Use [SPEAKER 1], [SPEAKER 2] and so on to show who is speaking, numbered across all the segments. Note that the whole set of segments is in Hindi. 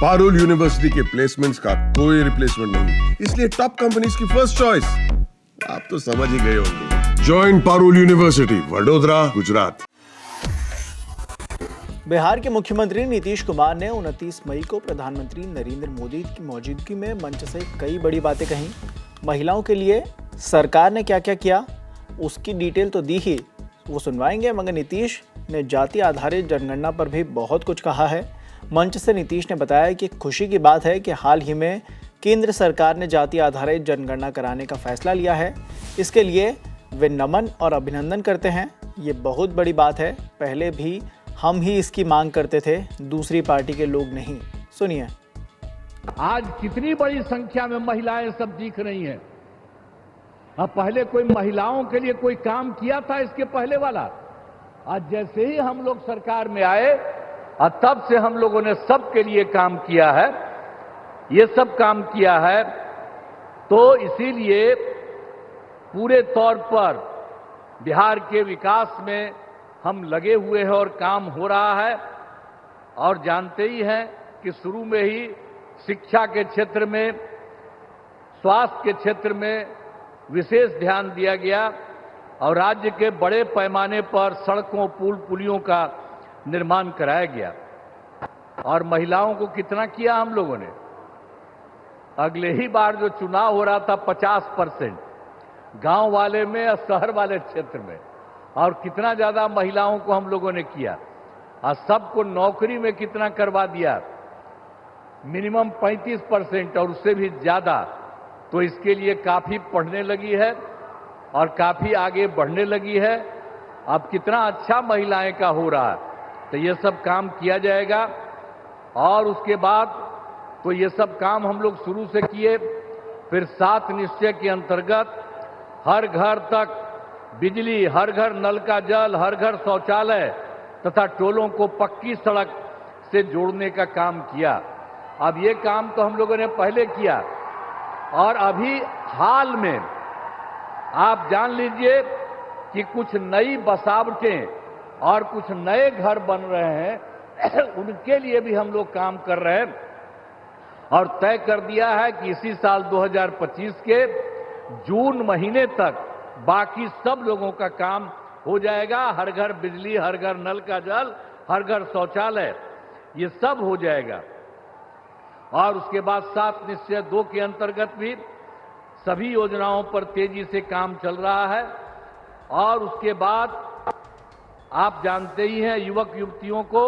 [SPEAKER 1] पारुल यूनिवर्सिटी के प्लेसमेंट्स का कोई रिप्लेसमेंट नहीं, इसलिए टॉप कंपनीज की फर्स्ट चॉइस। आप तो समझ ही गए होंगे। Join Parul university, Vadodara, Gujarat.
[SPEAKER 2] बिहार के मुख्यमंत्री नीतीश कुमार ने 29 मई को प्रधानमंत्री नरेंद्र मोदी की मौजूदगी में मंच से कई बड़ी बातें कहीं। महिलाओं के लिए सरकार ने क्या क्या किया उसकी डिटेल तो दी ही, वो सुनवाएंगे, मगर नीतीश ने जाति आधारित जनगणना पर भी बहुत कुछ कहा है। मंच से नीतीश ने बताया कि खुशी की बात है कि हाल ही में केंद्र सरकार ने जाति आधारित जनगणना कराने का फैसला लिया है। इसके लिए वे नमन और अभिनंदन करते हैं। ये बहुत बड़ी बात है, पहले भी हम ही इसकी मांग करते थे, दूसरी पार्टी के लोग नहीं। सुनिए।
[SPEAKER 3] आज कितनी बड़ी संख्या में महिलाएं सब दिख रही हैं। अब पहले कोई महिलाओं के लिए कोई काम किया था इसके पहले वाला? आज जैसे ही हम लोग सरकार में आए और तब से हम लोगों ने सबके लिए काम किया है, ये सब काम किया है। तो इसीलिए पूरे तौर पर बिहार के विकास में हम लगे हुए हैं और काम हो रहा है। और जानते ही हैं कि शुरू में ही शिक्षा के क्षेत्र में, स्वास्थ्य के क्षेत्र में विशेष ध्यान दिया गया और राज्य के बड़े पैमाने पर सड़कों, पुल, पुलियों का निर्माण कराया गया। और महिलाओं को कितना किया हम लोगों ने? अगले ही बार जो चुनाव हो रहा था 50% गांव वाले में और शहर वाले क्षेत्र में, और कितना ज्यादा महिलाओं को हम लोगों ने किया। और सबको नौकरी में कितना करवा दिया, मिनिमम 35% और उससे भी ज्यादा। तो इसके लिए काफी पढ़ने लगी है और काफी आगे बढ़ने लगी है। अब कितना अच्छा महिलाएं का हो रहा है। तो ये सब काम किया जाएगा। और उसके बाद तो ये सब काम हम लोग शुरू से किए। फिर 7 निश्चय के अंतर्गत हर घर तक बिजली, हर घर नल का जल, हर घर शौचालय तथा टोलों को पक्की सड़क से जोड़ने का काम किया। अब ये काम तो हम लोगों ने पहले किया और अभी हाल में आप जान लीजिए कि कुछ नई बसावटें और कुछ नए घर बन रहे हैं, उनके लिए भी हम लोग काम कर रहे हैं। और तय कर दिया है कि इसी साल 2025 के जून महीने तक बाकी सब लोगों का काम हो जाएगा। हर घर बिजली, हर घर नल का जल, हर घर शौचालय, ये सब हो जाएगा। और उसके बाद 7 निश्चय 2 के अंतर्गत भी सभी योजनाओं पर तेजी से काम चल रहा है। और उसके बाद आप जानते ही हैं, युवक युवतियों को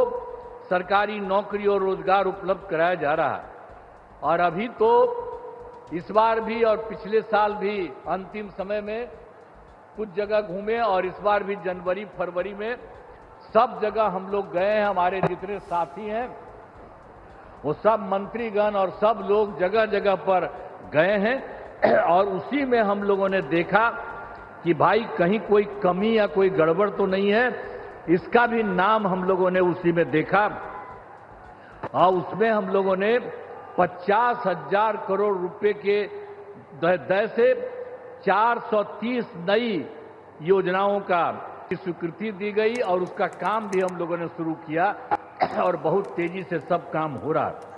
[SPEAKER 3] सरकारी नौकरी और रोजगार उपलब्ध कराया जा रहा है। और अभी तो इस बार भी और पिछले साल भी अंतिम समय में कुछ जगह घूमे और इस बार भी जनवरी फरवरी में सब जगह हम लोग गए हैं। हमारे जितने साथी हैं वो सब मंत्रीगण और सब लोग जगह जगह पर गए हैं। और उसी में हम लोगों ने देखा कि भाई कहीं कोई कमी या कोई गड़बड़ तो नहीं है। इसका भी नाम हम लोगों ने उसी में देखा। और उसमें हम लोगों ने 50,000 करोड़ रुपए के दर से 430 नई योजनाओं का स्वीकृति दी गई और उसका काम भी हम लोगों ने शुरू किया और बहुत तेजी से सब काम हो रहा है।